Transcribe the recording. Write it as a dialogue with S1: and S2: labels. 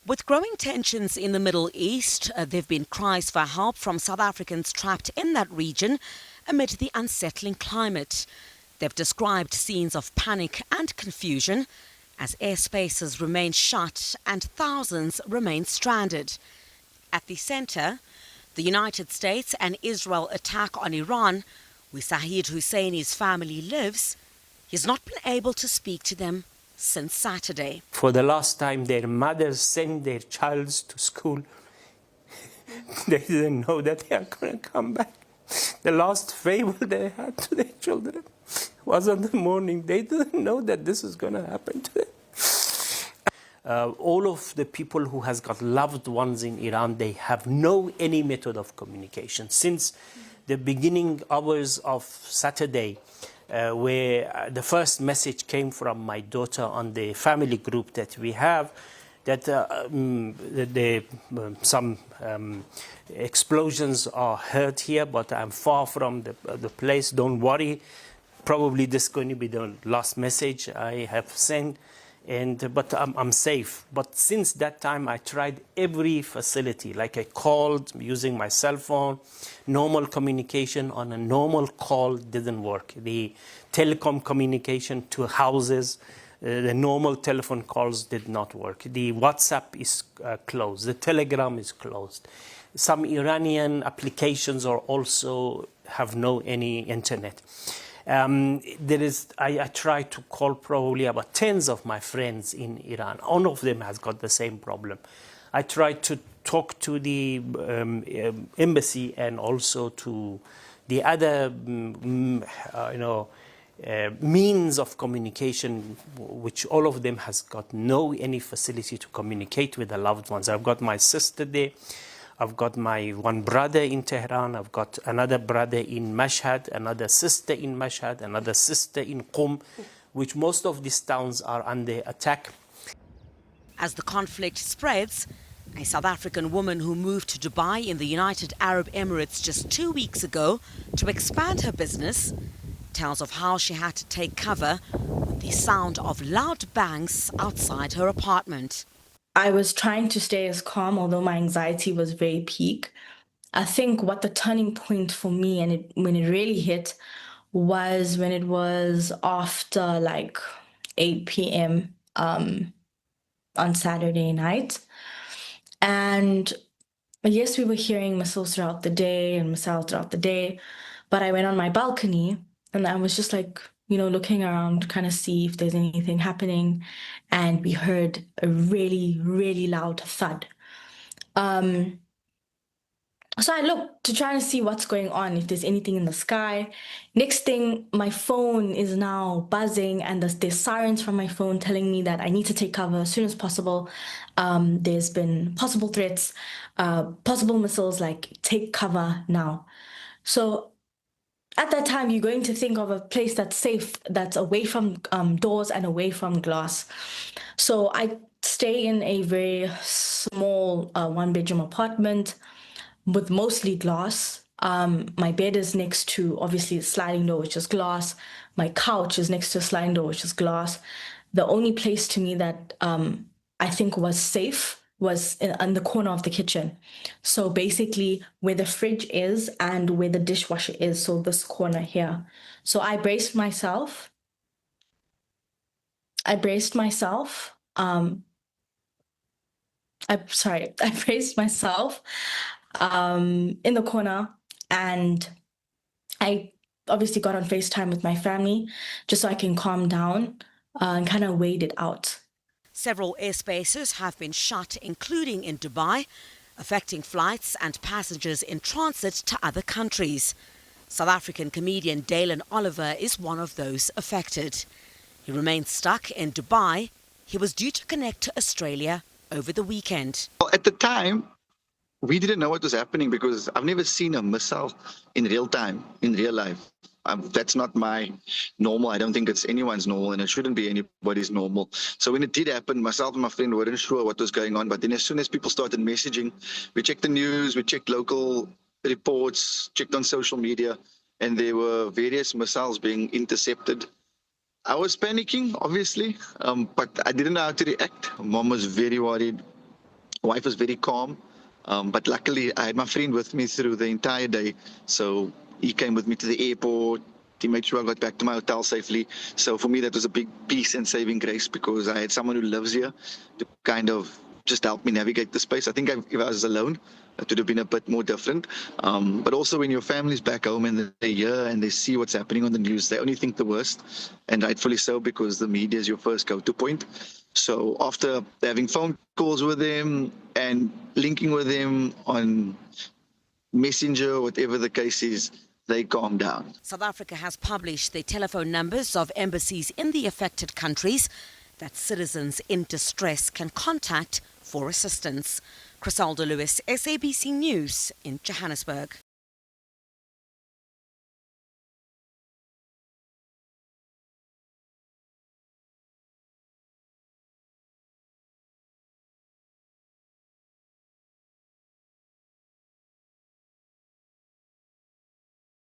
S1: With growing tensions in the Middle East, there have been cries for help from South Africans trapped in that region amid the unsettling climate. They've described scenes of panic and confusion as airspaces remain shut and thousands remain stranded. At the centre, the United States and Israel attack on Iran, where Saeed Husseini's family lives. He's not been able to speak to them since Saturday.
S2: For the last time, their mothers sent their child to school. They didn't know that they are going to come back. The last favor they had to their children was on the morning. They didn't know that this is going to happen to them. All of the people who has got loved ones in Iran, they have no any method of communication. Since the beginning hours of Saturday, where the first message came from my daughter on the family group that we have, that some explosions are heard here, but I'm far from the place. Don't worry. Probably this is going to be the last message I have sent, but I'm safe. But since that time, I tried every facility. Like I called using my cell phone. Normal communication on a normal call didn't work. The telecom communication to houses, the normal telephone calls did not work. The WhatsApp is closed. The Telegram is closed. Some Iranian applications are also have no any internet. I tried to call probably about tens of my friends in Iran. All of them has got the same problem. I tried to talk to the embassy and also to the other, means of communication, which all of them has got no any facility to communicate with the loved ones. I've got my sister there. I've got my one brother in Tehran. I've got another brother in Mashhad, another sister in Mashhad, another sister in Qum, which most of these towns are under attack.
S1: As the conflict spreads, a South African woman who moved to Dubai in the United Arab Emirates just 2 weeks ago to expand her business tells of how she had to take cover with the sound of loud bangs outside her apartment.
S3: I was trying to stay as calm, although my anxiety was very peak. I think what the turning point for me and when it really hit was when it was after like 8 p.m. On Saturday night. And yes, we were hearing missiles throughout the day, but I went on my balcony and I was just like, looking around, kind of see if there's anything happening. And we heard a really, really loud thud. So I looked to try and see what's going on, if there's anything in the sky. Next thing, my phone is now buzzing and there's sirens from my phone telling me that I need to take cover as soon as possible. There's been possible threats, possible missiles, like take cover now. So at that time, you're going to think of a place that's safe, that's away from doors and away from glass. So I stay in a very small one-bedroom apartment with mostly glass. My bed is next to, obviously, a sliding door, which is glass. My couch is next to a sliding door, which is glass. The only place to me that I think was safe was in the corner of the kitchen. So basically where the fridge is and where the dishwasher is, so this corner here. So I braced myself. I braced myself in the corner, and I obviously got on FaceTime with my family just so I can calm down and kind of wait it out.
S1: Several airspaces have been shut, including in Dubai, affecting flights and passengers in transit to other countries. South African comedian Dalen Oliver is one of those affected. He remains stuck in Dubai. He was due to connect to Australia over the weekend.
S4: Well, at the time, we didn't know what was happening because I've never seen a missile in real time, in real life. That's not my normal. I don't think it's anyone's normal, and it shouldn't be anybody's normal. So when it did happen, myself and my friend weren't sure what was going on. But then as soon as people started messaging, we checked the news, we checked local reports, checked on social media, and there were various missiles being intercepted. I was panicking, obviously, but I didn't know how to react. Mom was very worried. wife was very calm. But luckily, I had my friend with me through the entire day. So he came with me to the airport. He made sure I got back to my hotel safely. So for me, that was a big peace and saving grace because I had someone who lives here to kind of just help me navigate the space. I think if I was alone, it would have been a bit more different. But also when your family's back home and they hear and they see what's happening on the news, they only think the worst, and rightfully so because the media is your first go-to point. So after having phone calls with them and linking with them on Messenger, whatever the case is, they calm down.
S1: South Africa has published the telephone numbers of embassies in the affected countries that citizens in distress can contact for assistance. Chriselda, SABC News in Johannesburg.